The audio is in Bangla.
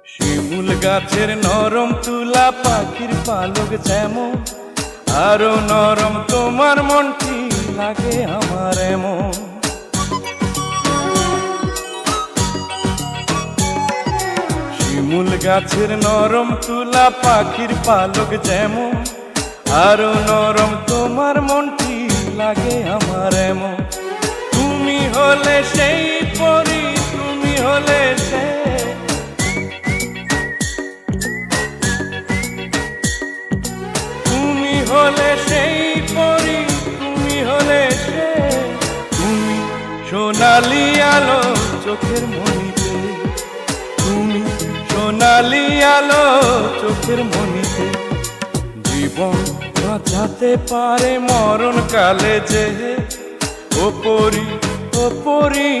শিমুল গাছের নরম তুলা পাখির পালক যেমন, আরো নরম তোমার মনটি লাগে আমার এমন। শিমুল গাছের নরম তুলা পাখির পালক যেমন, আরো নরম তোমার মনটি লাগে আমার এমন। তুমি হলে সেই পরি, তুমি হলে সে, তুমি হলে সেই পরি, তুমি হলে সে। তুমি সোনালি আলো চোখের মনিতে, তুমি সোনালি আলো চোখের মনিতে। জীবন বাঁচাতে পারে মরণ কালে যে, ও পরি, ও পরি।